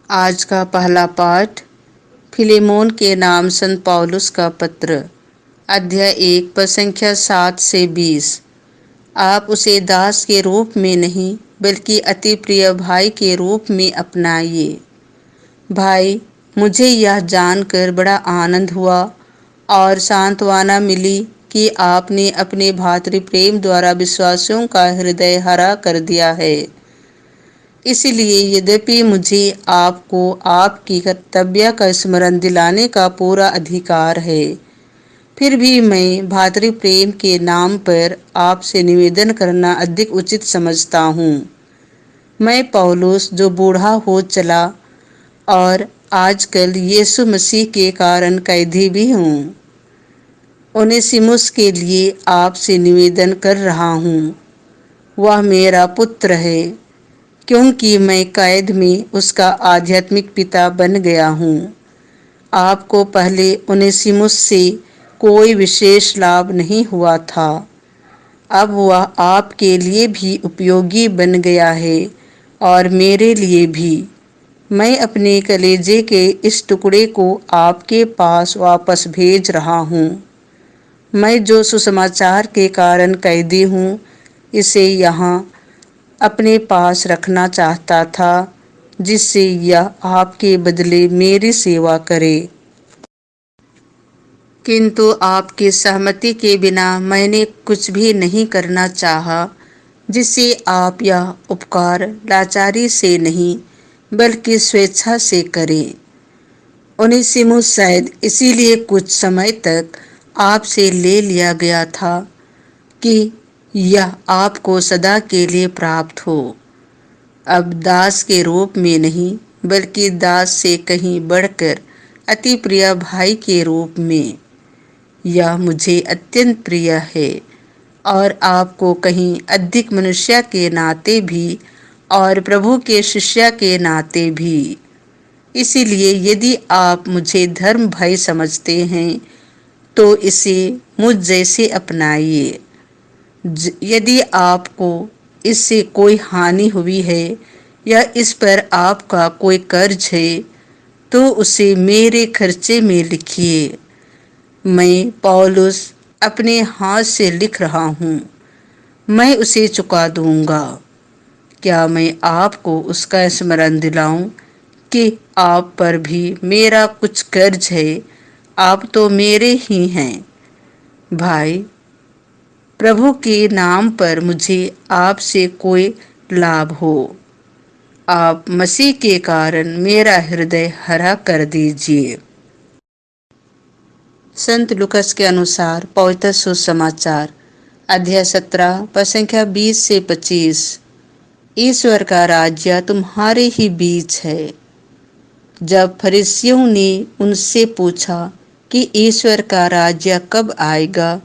आज का पहला पाठ फिलेमोन के नाम संत पौलुस का पत्र, अध्याय 1 पद संख्या 7 से 20। आप उसे दास के रूप में नहीं बल्कि अति प्रिय भाई के रूप में अपनाइए। भाई, मुझे यह जानकर बड़ा आनंद हुआ और सांत्वना मिली कि आपने अपने भातृ प्रेम द्वारा विश्वासियों का हृदय हरा कर दिया है। इसलिए यद्यपि मुझे आपको आपकी कर्तव्य का स्मरण दिलाने का पूरा अधिकार है, फिर भी मैं भातृ प्रेम के नाम पर आपसे निवेदन करना अधिक उचित समझता हूँ। मैं पौलुस, जो बूढ़ा हो चला और आजकल यीशु मसीह के कारण कैदी भी हूँ, ओनेसिमुस के लिए आपसे निवेदन कर रहा हूँ। वह मेरा पुत्र है, क्योंकि मैं कैद में उसका आध्यात्मिक पिता बन गया हूँ। आपको पहले ओनेसिमुस से कोई विशेष लाभ नहीं हुआ था, अब वह आपके लिए भी उपयोगी बन गया है और मेरे लिए भी। मैं अपने कलेजे के इस टुकड़े को आपके पास वापस भेज रहा हूँ। मैं जो सुसमाचार के कारण कैदी हूँ, इसे यहाँ अपने पास रखना चाहता था, जिससे यह आपके बदले मेरी सेवा करे। किंतु आपकी सहमति के बिना मैंने कुछ भी नहीं करना चाहा, जिससे आप यह उपकार लाचारी से नहीं बल्कि स्वेच्छा से करें। ओनेसिमुस शायद इसीलिए कुछ समय तक आपसे ले लिया गया था कि यह आपको सदा के लिए प्राप्त हो। अब दास के रूप में नहीं बल्कि दास से कहीं बढ़कर अति प्रिय भाई के रूप में। यह मुझे अत्यंत प्रिय है और आपको कहीं अधिक मनुष्य के नाते भी और प्रभु के शिष्य के नाते भी। इसीलिए यदि आप मुझे धर्म भय समझते हैं तो इसे मुझ जैसे अपनाइए। यदि आपको इससे कोई हानि हुई है या इस पर आपका कोई कर्ज है तो उसे मेरे खर्चे में लिखिए। मैं पौलुस अपने हाथ से लिख रहा हूँ, मैं उसे चुका दूंगा। क्या मैं आपको उसका स्मरण दिलाऊं कि आप पर भी मेरा कुछ कर्ज है? आप तो मेरे ही हैं। भाई, प्रभु के नाम पर मुझे आपसे कोई लाभ हो, आप मसीह के कारण मेरा हृदय हरा कर दीजिए। संत लूकास के अनुसार पवित्र सुसमाचार, अध्याय 17 पद संख्या 20 से 25। ईश्वर का राज्य तुम्हारे ही बीच है। जब फरीसियों ने उनसे पूछा कि ईश्वर का राज्य कब आएगा,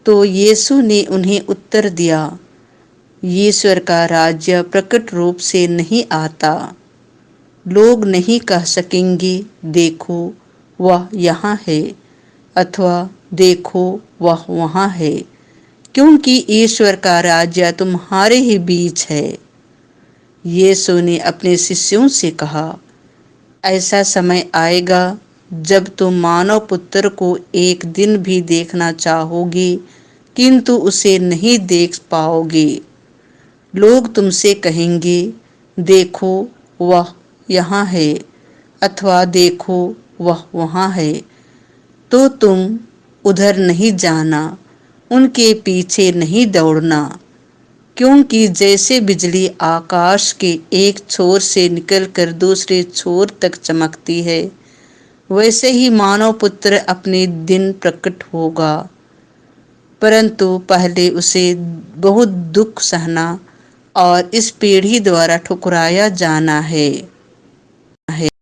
तो यीशु ने उन्हें उत्तर दिया, ईश्वर का राज्य प्रकट रूप से नहीं आता। लोग नहीं कह सकेंगे, देखो वह यहाँ है, अथवा देखो वह वहाँ है, क्योंकि ईश्वर का राज्य तुम्हारे ही बीच है। यीशु ने अपने शिष्यों से कहा, ऐसा समय आएगा जब तुम मानव पुत्र को एक दिन भी देखना चाहोगे, किंतु उसे नहीं देख पाओगे। लोग तुमसे कहेंगे, देखो वह यहाँ है, अथवा देखो वह वहाँ है, तो तुम उधर नहीं जाना, उनके पीछे नहीं दौड़ना। क्योंकि जैसे बिजली आकाश के एक छोर से निकलकर दूसरे छोर तक चमकती है, वैसे ही मानव पुत्र अपने दिन प्रकट होगा। परंतु पहले उसे बहुत दुख सहना और इस पीढ़ी द्वारा ठुकराया जाना है।